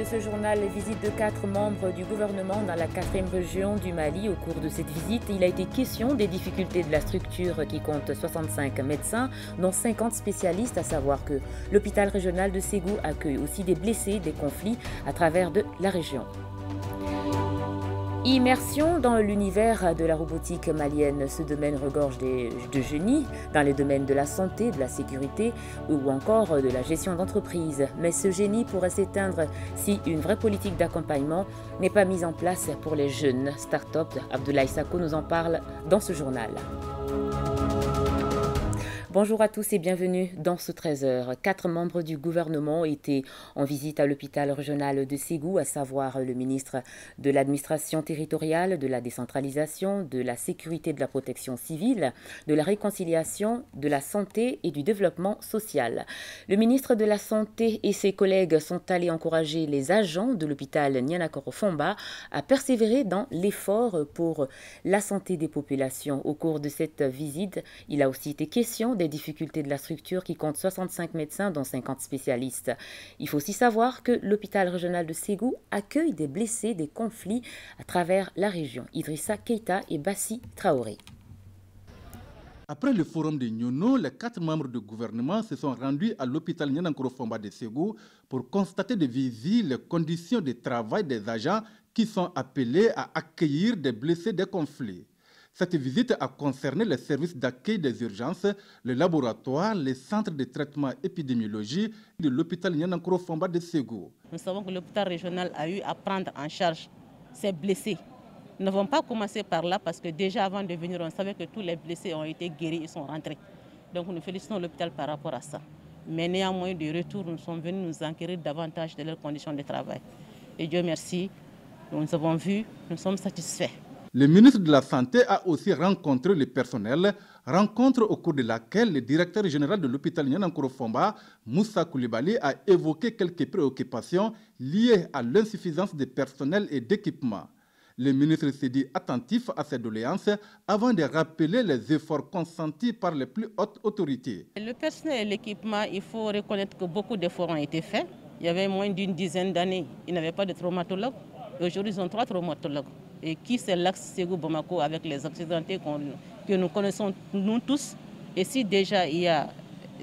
ce journal, visite de 4 membres du gouvernement dans la 4e région du Mali. Au cours de cette visite, il a été question des difficultés de la structure qui compte 65 médecins, dont 50 spécialistes, à savoir que l'hôpital régional de Ségou accueille aussi des blessés des conflits à travers de la région. Immersion dans l'univers de la robotique malienne. Ce domaine regorge de génies dans les domaines de la santé, de la sécurité ou encore de la gestion d'entreprise. Mais ce génie pourrait s'éteindre si une vraie politique d'accompagnement n'est pas mise en place pour les jeunes start-up. Abdoulaye Sako nous en parle dans ce journal. Bonjour à tous et bienvenue dans ce 13h. 4 membres du gouvernement étaient en visite à l'hôpital régional de Ségou, à savoir le ministre de l'administration territoriale, de la décentralisation, de la sécurité et de la protection civile, de la réconciliation, de la santé et du développement social. Le ministre de la Santé et ses collègues sont allés encourager les agents de l'hôpital Nianakoro-Fomba à persévérer dans l'effort pour la santé des populations. Au cours de cette visite, il a aussi été question des difficultés de la structure qui compte 65 médecins dont 50 spécialistes. Il faut aussi savoir que l'hôpital régional de Ségou accueille des blessés des conflits à travers la région. Idrissa Keita et Bassi Traoré. Après le forum de Nyono, les 4 membres du gouvernement se sont rendus à l'hôpital Nianakoro-Fomba de Ségou pour constater de visu les conditions de travail des agents qui sont appelés à accueillir des blessés des conflits. Cette visite a concerné les services d'accueil des urgences, le laboratoire, les centres de traitement épidémiologie de l'hôpital Nianakoro-Fomba de Ségou. Nous savons que l'hôpital régional a eu à prendre en charge ces blessés. Nous n'avons pas commencé par là parce que déjà avant de venir, on savait que tous les blessés ont été guéris et sont rentrés. Donc nous félicitons l'hôpital par rapport à ça. Mais néanmoins, de retour, nous sommes venus nous enquérir davantage de leurs conditions de travail. Et Dieu merci, nous avons vu, nous sommes satisfaits. Le ministre de la Santé a aussi rencontré le personnel, rencontre au cours de laquelle le directeur général de l'hôpital Nianakoro-Fomba, Moussa Koulibaly, a évoqué quelques préoccupations liées à l'insuffisance de personnel et d'équipement. Le ministre s'est dit attentif à ces doléances avant de rappeler les efforts consentis par les plus hautes autorités. Le personnel et l'équipement, il faut reconnaître que beaucoup d'efforts ont été faits. Il y avait moins d'une dizaine d'années, il n'y avait pas de traumatologue. Aujourd'hui, ils ont 3 traumatologues. Et qui c'est l'axe Ségou-Bamako avec les accidentés que nous connaissons nous tous. Et si déjà il y a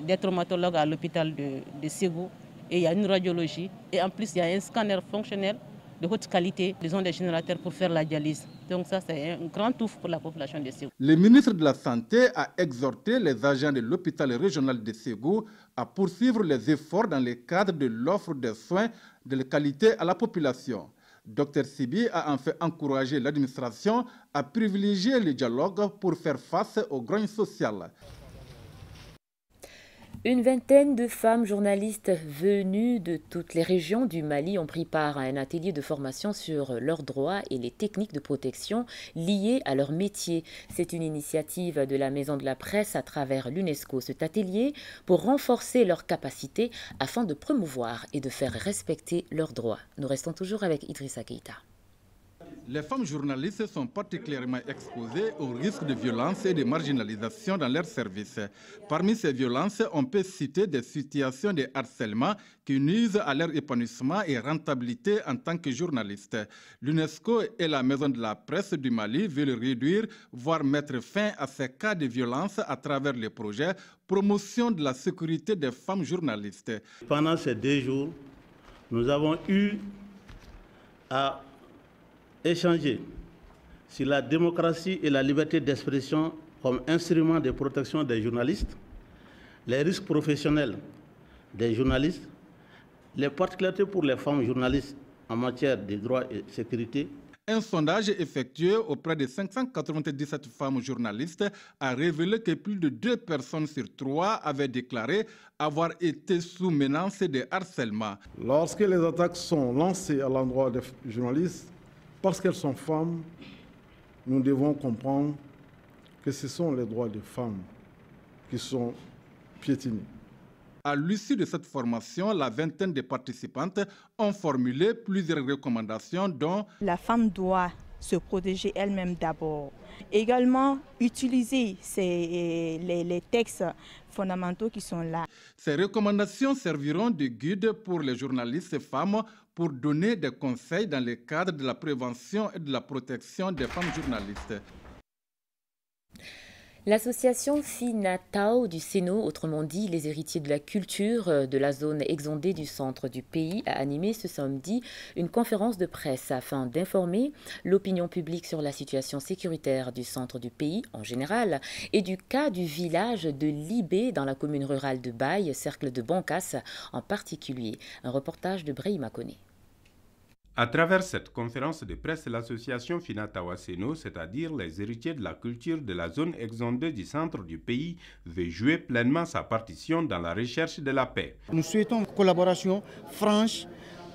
des traumatologues à l'hôpital de Ségou, et il y a une radiologie, et en plus il y a un scanner fonctionnel de haute qualité, ils ont des générateurs pour faire la dialyse. Donc ça c'est un grand ouf pour la population de Ségou. Le ministre de la Santé a exhorté les agents de l'hôpital régional de Ségou à poursuivre les efforts dans le cadre de l'offre de soins de qualité à la population. Dr Sibi a en fait encouragé l'administration à privilégier le dialogue pour faire face au grogne social. Une vingtaine de femmes journalistes venues de toutes les régions du Mali ont pris part à un atelier de formation sur leurs droits et les techniques de protection liées à leur métier. C'est une initiative de la Maison de la Presse à travers l'UNESCO. Cet atelier pour renforcer leurs capacités afin de promouvoir et de faire respecter leurs droits. Nous restons toujours avec Idrissa Keita. Les femmes journalistes sont particulièrement exposées aux risques de violence et de marginalisation dans leurs services. Parmi ces violences, on peut citer des situations de harcèlement qui nuisent à leur épanouissement et rentabilité en tant que journalistes. L'UNESCO et la Maison de la Presse du Mali veulent réduire, voire mettre fin à ces cas de violence à travers le projet Promotion de la sécurité des femmes journalistes. Pendant ces 2 jours, nous avons eu à échanger sur la démocratie et la liberté d'expression comme instrument de protection des journalistes, les risques professionnels des journalistes, les particularités pour les femmes journalistes en matière de droits et sécurité. Un sondage effectué auprès de 597 femmes journalistes a révélé que plus de 2 personnes sur 3 avaient déclaré avoir été sous menace de harcèlement. Lorsque les attaques sont lancées à l'endroit des journalistes, parce qu'elles sont femmes, nous devons comprendre que ce sont les droits des femmes qui sont piétinés. À l'issue de cette formation, la vingtaine de participantes ont formulé plusieurs recommandations dont la femme doit se protéger elle-même d'abord. Également, utiliser les textes fondamentaux qui sont là. Ces recommandations serviront de guide pour les journalistes femmes pour donner des conseils dans le cadre de la prévention et de la protection des femmes journalistes. L'association Finatao du Séno, autrement dit les héritiers de la culture de la zone exondée du centre du pays, a animé ce samedi une conférence de presse afin d'informer l'opinion publique sur la situation sécuritaire du centre du pays en général et du cas du village de Libé dans la commune rurale de Baye, cercle de Bancasse en particulier. Un reportage de Brahima Koné. À travers cette conférence de presse, l'association Finatawa Séno, c'est-à-dire les héritiers de la culture de la zone exondée du centre du pays, veut jouer pleinement sa partition dans la recherche de la paix. Nous souhaitons une collaboration franche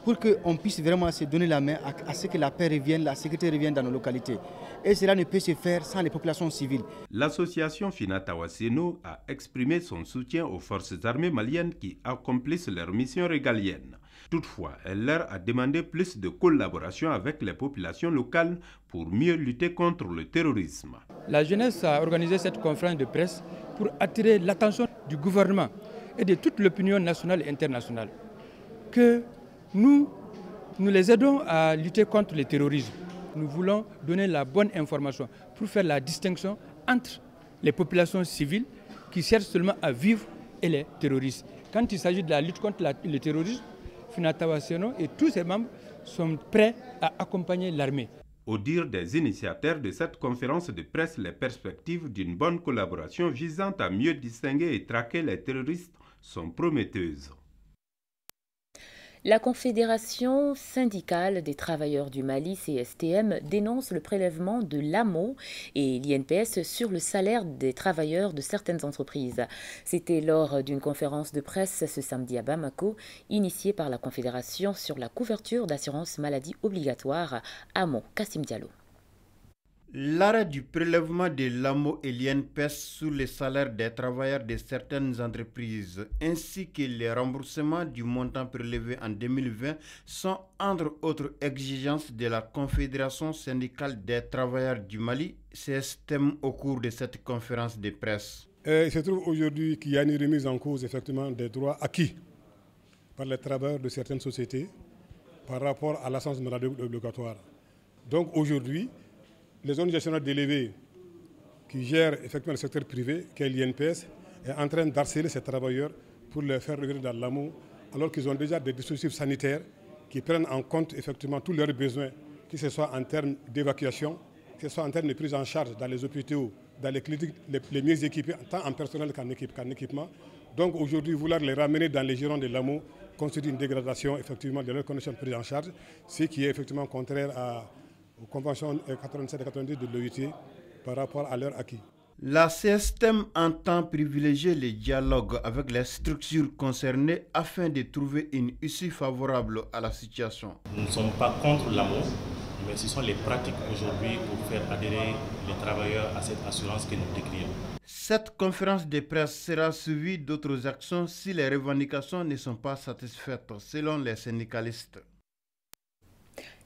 pour qu'on puisse vraiment se donner la main à ce que la paix revienne, la sécurité revienne dans nos localités. Et cela ne peut se faire sans les populations civiles. L'association Finatawa Séno a exprimé son soutien aux forces armées maliennes qui accomplissent leur mission régalienne. Toutefois, elle leur a demandé plus de collaboration avec les populations locales pour mieux lutter contre le terrorisme. La jeunesse a organisé cette conférence de presse pour attirer l'attention du gouvernement et de toute l'opinion nationale et internationale que nous les aidons à lutter contre le terrorisme. Nous voulons donner la bonne information pour faire la distinction entre les populations civiles qui cherchent seulement à vivre et les terroristes. Quand il s'agit de la lutte contre le terrorisme, Finatawa Séno et tous ses membres sont prêts à accompagner l'armée. Au dire des initiateurs de cette conférence de presse, les perspectives d'une bonne collaboration visant à mieux distinguer et traquer les terroristes sont prometteuses. La Confédération syndicale des travailleurs du Mali, CSTM, dénonce le prélèvement de l'AMO et l'INPS sur le salaire des travailleurs de certaines entreprises. C'était lors d'une conférence de presse ce samedi à Bamako, initiée par la Confédération sur la couverture d'assurance maladie obligatoire AMO. Kassim Diallo. L'arrêt du prélèvement de l'AMO et l'INPS sur les salaires des travailleurs de certaines entreprises ainsi que les remboursements du montant prélevé en 2020 sont entre autres exigences de la Confédération syndicale des travailleurs du Mali, CSTM, au cours de cette conférence de presse. Il se trouve aujourd'hui qu'il y a une remise en cause effectivement des droits acquis par les travailleurs de certaines sociétés par rapport à l'assurance maladie obligatoire. Donc aujourd'hui, les zones gestionnaires déléguées qui gèrent effectivement le secteur privé, qui est l'INPS, est en train d'harceler ces travailleurs pour les faire revenir dans l'AMO, alors qu'ils ont déjà des dispositifs sanitaires qui prennent en compte effectivement tous leurs besoins, que ce soit en termes d'évacuation, que ce soit en termes de prise en charge dans les hôpitaux, dans les cliniques les mieux équipées, tant en personnel qu'en équipement. Donc aujourd'hui, vouloir les ramener dans les gérants de l'AMO constitue une dégradation effectivement de leurs conditions de prise en charge, ce qui est effectivement contraire aux conventions 87 et 90 de l'OIT par rapport à leur acquis. La CSTM entend privilégier les dialogues avec les structures concernées afin de trouver une issue favorable à la situation. Nous ne sommes pas contre l'AMO, mais ce sont les pratiques aujourd'hui pour faire adhérer les travailleurs à cette assurance que nous décrions. Cette conférence de presse sera suivie d'autres actions si les revendications ne sont pas satisfaites, selon les syndicalistes.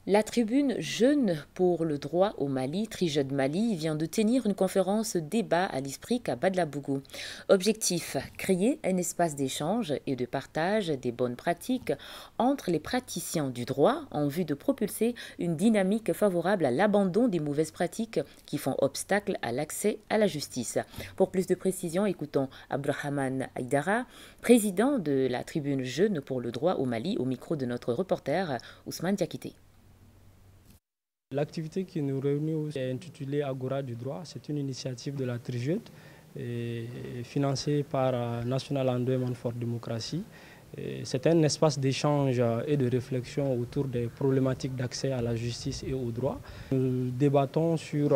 La tribune Jeunes pour le droit au Mali, Trijeune Mali, vient de tenir une conférence débat à l'ISPRIC à Badlabougou. Objectif, créer un espace d'échange et de partage des bonnes pratiques entre les praticiens du droit en vue de propulser une dynamique favorable à l'abandon des mauvaises pratiques qui font obstacle à l'accès à la justice. Pour plus de précisions, écoutons Abdrahman Aïdara, président de la tribune Jeunes pour le droit au Mali, au micro de notre reporter Ousmane Diakité. L'activité qui nous réunit est intitulée Agora du droit. C'est une initiative de la Trijeune financée par National Endowment for Democracy. C'est un espace d'échange et de réflexion autour des problématiques d'accès à la justice et au droit. Nous débattons sur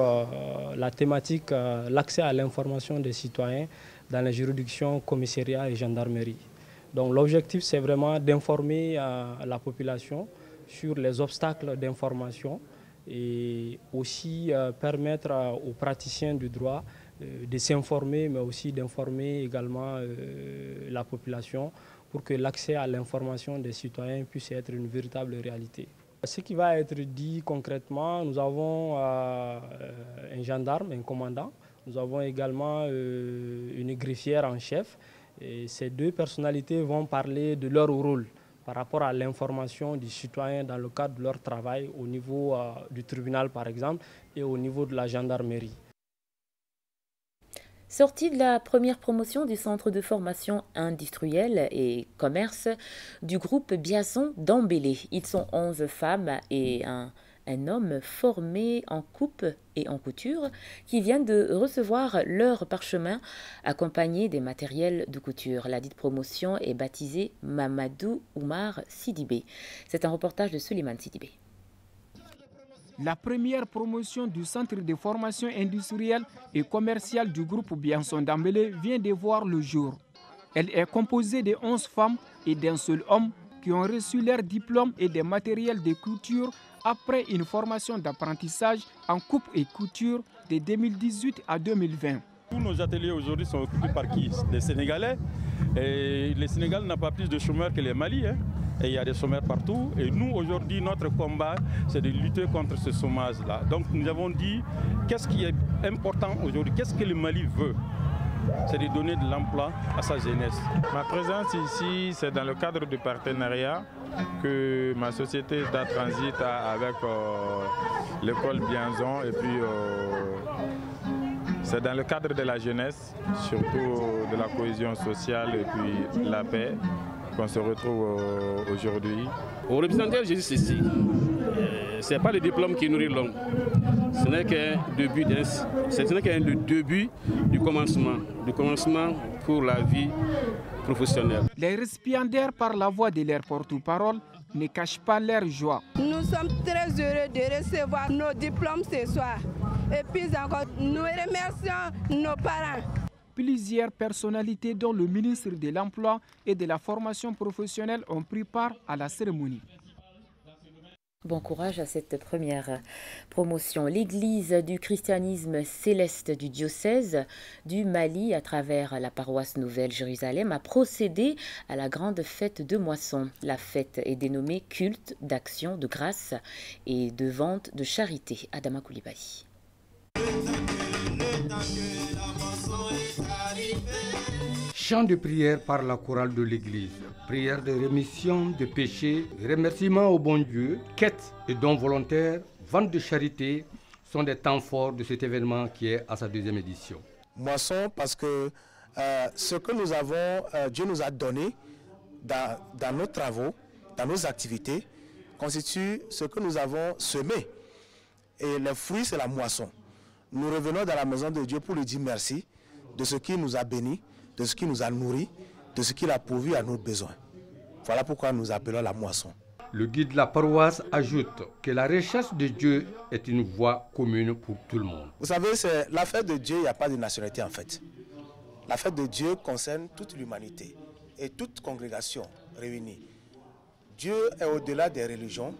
la thématique l'accès à l'information des citoyens dans les juridictions, commissariats et gendarmerie. Donc l'objectif, c'est vraiment d'informer la population sur les obstacles d'information et aussi permettre aux praticiens du droit de s'informer, mais aussi d'informer également la population pour que l'accès à l'information des citoyens puisse être une véritable réalité. Ce qui va être dit concrètement, nous avons un gendarme, un commandant, nous avons également une greffière en chef. Et ces deux personnalités vont parler de leur rôle par rapport à l'information des citoyens dans le cadre de leur travail au niveau du tribunal par exemple et au niveau de la gendarmerie. Sortie de la première promotion du Centre de formation industrielle et commerce du groupe Biasson d'Ambélé. Ils sont 11 femmes et un homme formé en coupe et en couture qui viennent de recevoir leur parchemin accompagné des matériels de couture. La dite promotion est baptisée Mamadou Oumar Sidibé. C'est un reportage de Suleiman Sidibé. La première promotion du Centre de formation industrielle et commerciale du groupe Biasson d'Ambélé vient de voir le jour. Elle est composée de 11 femmes et d'un seul homme qui ont reçu leur diplôme et des matériels de couture après une formation d'apprentissage en coupe et couture de 2018 à 2020. Tous nos ateliers aujourd'hui sont occupés par qui? Des Sénégalais. Et le Sénégal n'a pas plus de chômeurs que le Mali. Et il y a des chômeurs partout. Et nous, aujourd'hui, notre combat, c'est de lutter contre ce chômage-là. Donc nous avons dit, qu'est-ce qui est important aujourd'hui? Qu'est-ce que le Mali veut? C'est de donner de l'emploi à sa jeunesse. Ma présence ici, c'est dans le cadre du partenariat que ma société DA Transit a avec l'école Biasson. Et puis, c'est dans le cadre de la jeunesse, surtout de la cohésion sociale et puis la paix, qu'on se retrouve aujourd'hui. Au représentant de Jésus ici, ce n'est pas le diplôme qui nourrit l'homme. Ce n'est qu'un début, le début du commencement pour la vie professionnelle. Les récipiendaires, par la voix de leur porte-parole, ne cachent pas leur joie. Nous sommes très heureux de recevoir nos diplômes ce soir. Et puis encore, nous remercions nos parents. Plusieurs personnalités, dont le ministre de l'Emploi et de la formation professionnelle, ont pris part à la cérémonie. Bon courage à cette première promotion. L'Église du christianisme céleste du diocèse du Mali, à travers la paroisse Nouvelle-Jérusalem, a procédé à la grande fête de moisson. La fête est dénommée culte d'action de grâce et de vente de charité. Adama Koulibaly. Chant de prière par la chorale de l'église, prière de rémission de péchés, remerciements au bon Dieu, quête et dons volontaires, vente de charité sont des temps forts de cet événement qui est à sa deuxième édition. Moisson parce que ce que nous avons, Dieu nous a donné dans nos travaux, dans nos activités, constitue ce que nous avons semé. Et le fruit, c'est la moisson. Nous revenons dans la maison de Dieu pour lui dire merci de ce qu'il nous a bénis, de ce qui nous a nourris, de ce qu'il a pourvu à nos besoins. Voilà pourquoi nous appelons la moisson. Le guide de la paroisse ajoute que la recherche de Dieu est une voie commune pour tout le monde. Vous savez, c'est la fête de Dieu, il n'y a pas de nationalité en fait. La fête de Dieu concerne toute l'humanité et toute congrégation réunie. Dieu est au-delà des religions,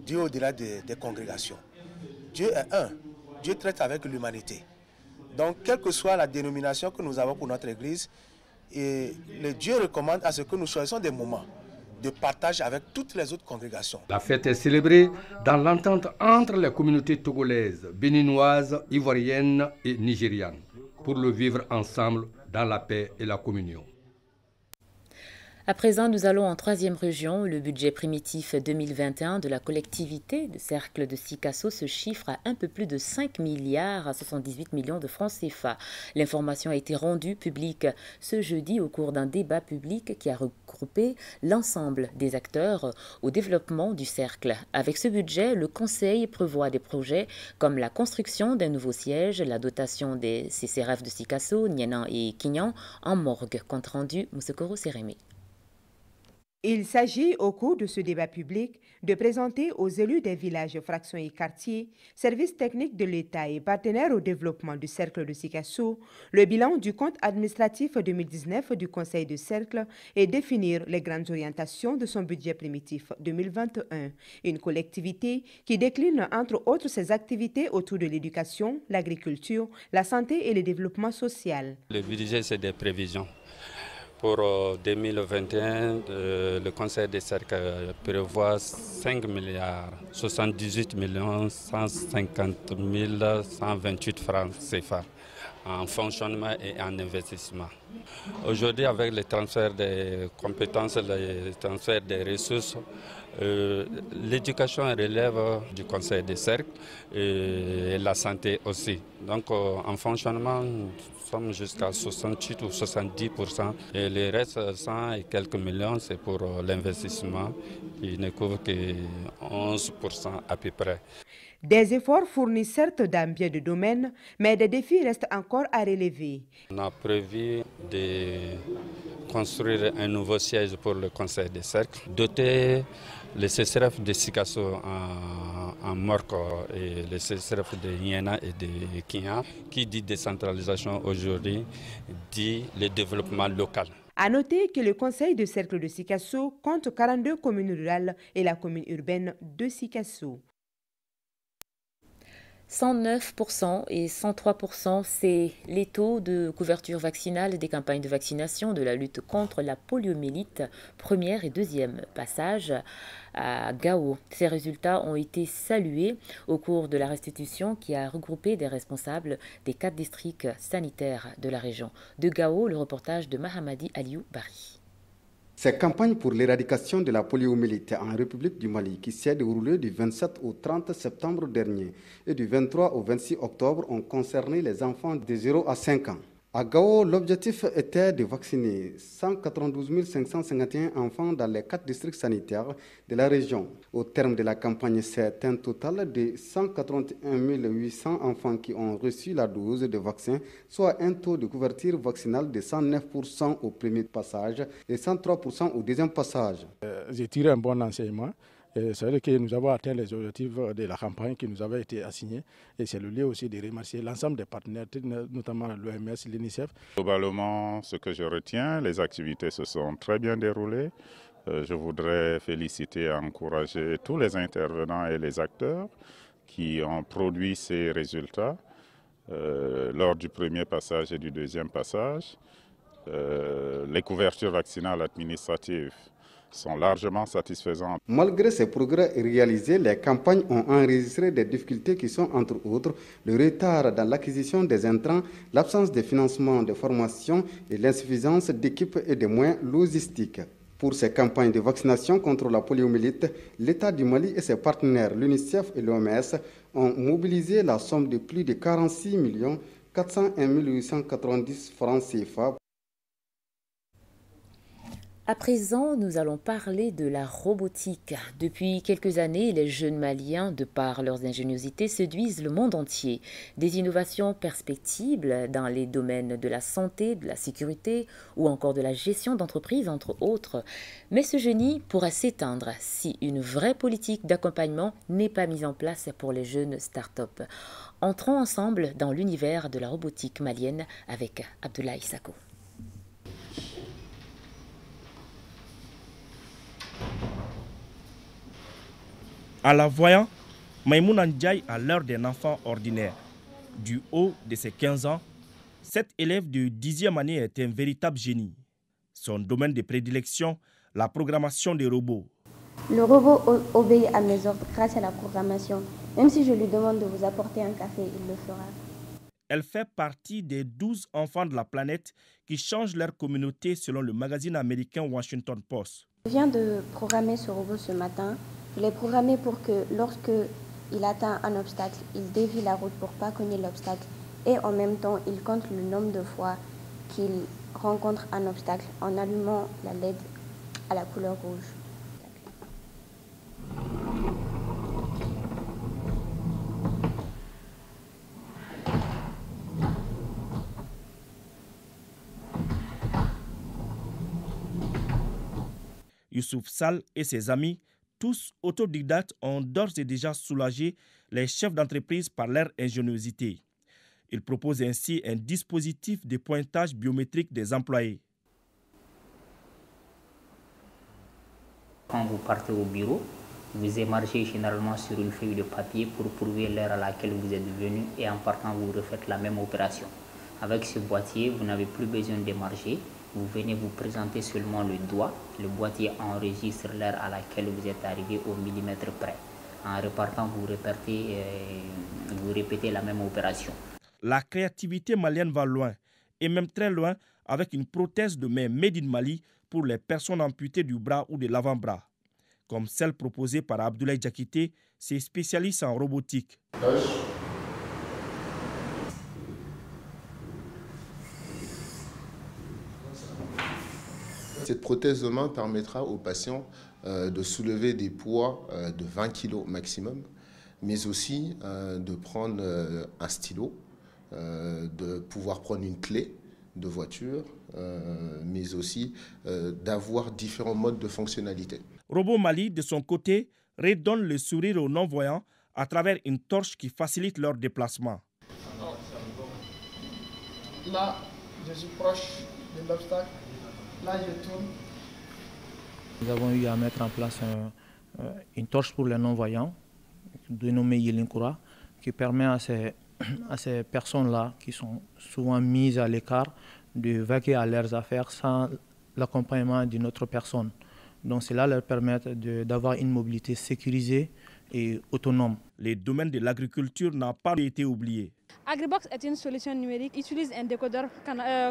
Dieu est au-delà des congrégations. Dieu est un, Dieu traite avec l'humanité. Donc, quelle que soit la dénomination que nous avons pour notre Église, et le Dieu recommande à ce que nous choisissions des moments de partage avec toutes les autres congrégations. La fête est célébrée dans l'entente entre les communautés togolaises, béninoises, ivoiriennes et nigérianes, pour le vivre ensemble dans la paix et la communion. À présent, nous allons en troisième région. Le budget primitif 2021 de la collectivité de Cercle de Sikasso se chiffre à un peu plus de 5 milliards à 78 millions de francs CFA. L'information a été rendue publique ce jeudi au cours d'un débat public qui a regroupé l'ensemble des acteurs au développement du Cercle. Avec ce budget, le Conseil prévoit des projets comme la construction d'un nouveau siège, la dotation des CCRF de Sikasso, Nienan et Kignan en morgue. Compte rendu, Moussekoro Sérémé. Il s'agit, au cours de ce débat public, de présenter aux élus des villages, fractions et quartiers, services techniques de l'État et partenaires au développement du Cercle de Sikasso, le bilan du compte administratif 2019 du Conseil de Cercle et définir les grandes orientations de son budget primitif 2021. Une collectivité qui décline entre autres ses activités autour de l'éducation, l'agriculture, la santé et le développement social. Le budget, c'est des prévisions. Pour 2021, le Conseil des cercles prévoit 5 milliards 78 150 128 francs CFA. en fonctionnement et en investissement. Aujourd'hui, avec le transfert des compétences, le transfert des ressources, l'éducation relève du conseil des cercles et la santé aussi. Donc en fonctionnement, nous sommes jusqu'à 68 ou 70%. Et le reste, 100 et quelques millions, c'est pour l'investissement qui ne couvre que 11% à peu près. Des efforts fournis certes dans bien de domaines, mais des défis restent encore à relever. On a prévu de construire un nouveau siège pour le conseil des cercles, doter le CCRF de Sikasso en Morco et le CCRF de Niena et de Kinya, qui dit décentralisation aujourd'hui, dit le développement local. À noter que le conseil de cercle de Sikasso compte 42 communes rurales et la commune urbaine de Sikasso. 109% et 103%, c'est les taux de couverture vaccinale des campagnes de vaccination de la lutte contre la poliomyélite, première et deuxième passage à Gao. Ces résultats ont été salués au cours de la restitution qui a regroupé des responsables des 4 districts sanitaires de la région. De Gao, le reportage de Mahamadi Aliou Bari. Ces campagnes pour l'éradication de la poliomyélite en République du Mali, qui s'est déroulée du 27 au 30 septembre dernier et du 23 au 26 octobre, ont concerné les enfants de 0 à 5 ans. À Gao, l'objectif était de vacciner 192 551 enfants dans les 4 districts sanitaires de la région. Au terme de la campagne, c'est un total de 181 800 enfants qui ont reçu la dose de vaccin, soit un taux de couverture vaccinale de 109% au premier passage et 103% au deuxième passage. J'ai tiré un bon enseignement. C'est-à-dire que nous avons atteint les objectifs de la campagne qui nous avait été assignée. Et c'est le lieu aussi de remercier l'ensemble des partenaires, notamment l'OMS, l'UNICEF. Globalement, ce que je retiens, les activités se sont très bien déroulées. Je voudrais féliciter et encourager tous les intervenants et les acteurs qui ont produit ces résultats lors du premier passage et du deuxième passage. Les couvertures vaccinales administratives sont largement satisfaisantes. Malgré ces progrès réalisés, les campagnes ont enregistré des difficultés qui sont entre autres le retard dans l'acquisition des intrants, l'absence de financement de formation et l'insuffisance d'équipes et de moyens logistiques. Pour ces campagnes de vaccination contre la poliomyélite, l'État du Mali et ses partenaires, l'UNICEF et l'OMS, ont mobilisé la somme de plus de 46 401 890 francs CFA. À présent, nous allons parler de la robotique. Depuis quelques années, les jeunes Maliens, de par leurs ingéniosités, séduisent le monde entier. Des innovations perspectives dans les domaines de la santé, de la sécurité ou encore de la gestion d'entreprises, entre autres. Mais ce génie pourra s'éteindre si une vraie politique d'accompagnement n'est pas mise en place pour les jeunes start-up. Entrons ensemble dans l'univers de la robotique malienne avec Abdoulaye Sako. En la voyant, Maïmouna Ndiaye a l'air d'un enfant ordinaire. Du haut de ses 15 ans, cet élève de 10e année est un véritable génie. Son domaine de prédilection, la programmation des robots. Le robot obéit à mes ordres grâce à la programmation. Même si je lui demande de vous apporter un café, il le fera. Elle fait partie des 12 enfants de la planète qui changent leur communauté selon le magazine américain Washington Post. Je viens de programmer ce robot ce matin. Je l'ai programmé pour que lorsque il atteint un obstacle, il dévie la route pour ne pas cogner l'obstacle. Et en même temps, il compte le nombre de fois qu'il rencontre un obstacle en allumant la LED à la couleur rouge. Youssouf Sall et ses amis, tous autodidactes, ont d'ores et déjà soulagé les chefs d'entreprise par leur ingéniosité. Ils proposent ainsi un dispositif de pointage biométrique des employés. Quand vous partez au bureau, vous émargez généralement sur une feuille de papier pour prouver l'heure à laquelle vous êtes venu et en partant, vous refaites la même opération. Avec ce boîtier, vous n'avez plus besoin d'émarger. Vous venez vous présenter seulement le doigt. Le boîtier enregistre l'heure à laquelle vous êtes arrivé au millimètre près. En repartant, vous répétez la même opération. La créativité malienne va loin, et même très loin, avec une prothèse de main made in Mali pour les personnes amputées du bras ou de l'avant-bras, comme celle proposée par Abdoulaye Diakité, ses spécialistes en robotique. Cette prothèse de main permettra aux patients de soulever des poids de 20 kg maximum, mais aussi de prendre un stylo, de pouvoir prendre une clé de voiture, mais aussi d'avoir différents modes de fonctionnalité. Robot Mali, de son côté, redonne le sourire aux non-voyants à travers une torche qui facilite leur déplacement. Là, je suis proche de l'obstacle. Là, je tourne. Nous avons eu à mettre en place une torche pour les non-voyants, dénommée Yelinkura, qui permet à ces personnes-là, qui sont souvent mises à l'écart, de vaquer à leurs affaires sans l'accompagnement d'une autre personne. Donc cela leur permet d'avoir une mobilité sécurisée et autonome. Les domaines de l'agriculture n'ont pas été oubliés. Agribox est une solution numérique qui utilise un décodeur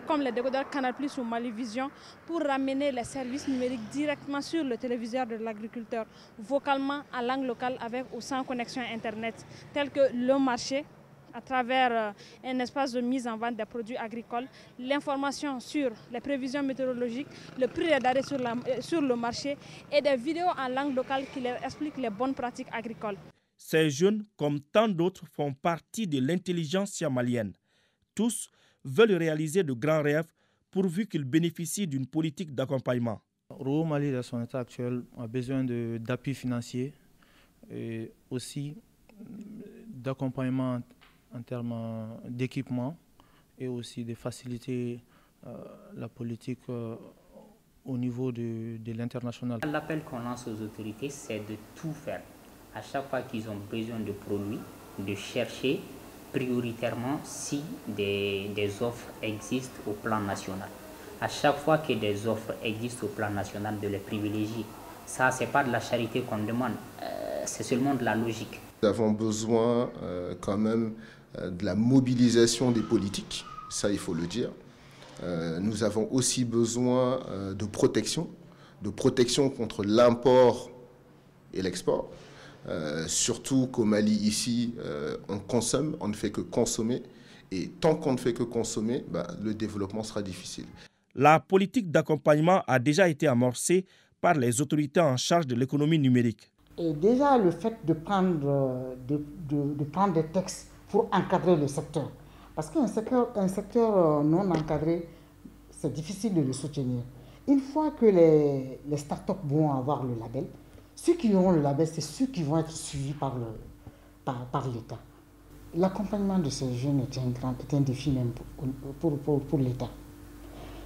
comme le décodeur Canal+ ou Malivision pour ramener les services numériques directement sur le téléviseur de l'agriculteur, vocalement à langue locale avec ou sans connexion Internet, tel que le marché, à travers un espace de mise en vente des produits agricoles, l'information sur les prévisions météorologiques, le prix des denrées sur le marché et des vidéos en langue locale qui leur expliquent les bonnes pratiques agricoles. Ces jeunes, comme tant d'autres, font partie de l'intelligentsia malienne. Tous veulent réaliser de grands rêves pourvu qu'ils bénéficient d'une politique d'accompagnement. Robo Mali, dans son état actuel, a besoin d'appui financier et aussi d'accompagnement en termes d'équipement et aussi de faciliter la politique au niveau de l'international. L'appel qu'on lance aux autorités, c'est de tout faire. À chaque fois qu'ils ont besoin de produits, de chercher prioritairement si des offres existent au plan national. À chaque fois que des offres existent au plan national, de les privilégier. Ça, ce n'est pas de la charité qu'on demande, c'est seulement de la logique. Nous avons besoin quand même de la mobilisation des politiques, ça il faut le dire. Nous avons aussi besoin de protection contre l'import et l'export. Surtout qu'au Mali, ici, on consomme, on ne fait que consommer. Et tant qu'on ne fait que consommer, le développement sera difficile. La politique d'accompagnement a déjà été amorcée par les autorités en charge de l'économie numérique. Et déjà, le fait de prendre des textes pour encadrer le secteur. Parce qu'un secteur non encadré, c'est difficile de le soutenir. Une fois que les startups vont avoir le label, ceux qui auront le label, c'est ceux qui vont être suivis par l'État. L'accompagnement de ces jeunes est un défi même pour l'État.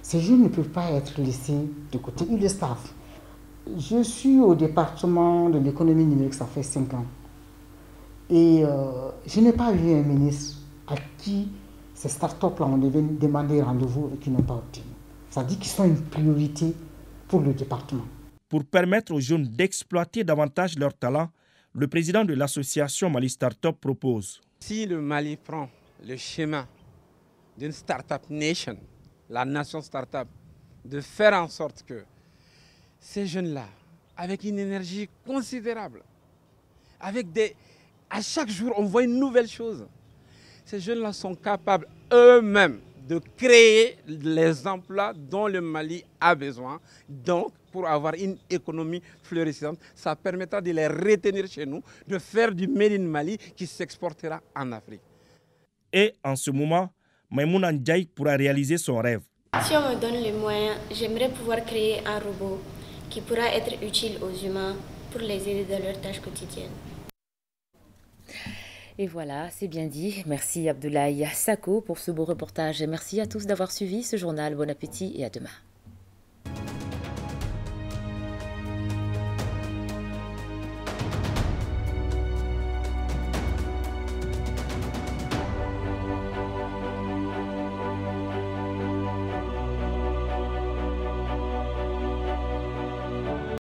Ces jeunes ne peuvent pas être laissés de côté, ils le savent. Je suis au département de l'économie numérique, ça fait 5 ans. Et je n'ai pas vu un ministre à qui ces startups-là ont demandé rendez-vous et qui n'ont pas obtenu. Ça dit qu'ils sont une priorité pour le département. Pour permettre aux jeunes d'exploiter davantage leurs talents, le président de l'association Mali Startup propose. Si le Mali prend le chemin d'une startup nation, la nation startup, de faire en sorte que ces jeunes-là, avec une énergie considérable, à chaque jour on voit une nouvelle chose, ces jeunes-là sont capables eux-mêmes de créer les emplois dont le Mali a besoin. Donc, pour avoir une économie florissante, ça permettra de les retenir chez nous, de faire du Made in Mali qui s'exportera en Afrique. Et en ce moment, Maïmouna Ndiaye pourra réaliser son rêve. Si on me donne les moyens, j'aimerais pouvoir créer un robot qui pourra être utile aux humains pour les aider dans leurs tâches quotidiennes. Et voilà, c'est bien dit. Merci Abdoulaye Sako pour ce beau reportage. Merci à tous d'avoir suivi ce journal. Bon appétit et à demain.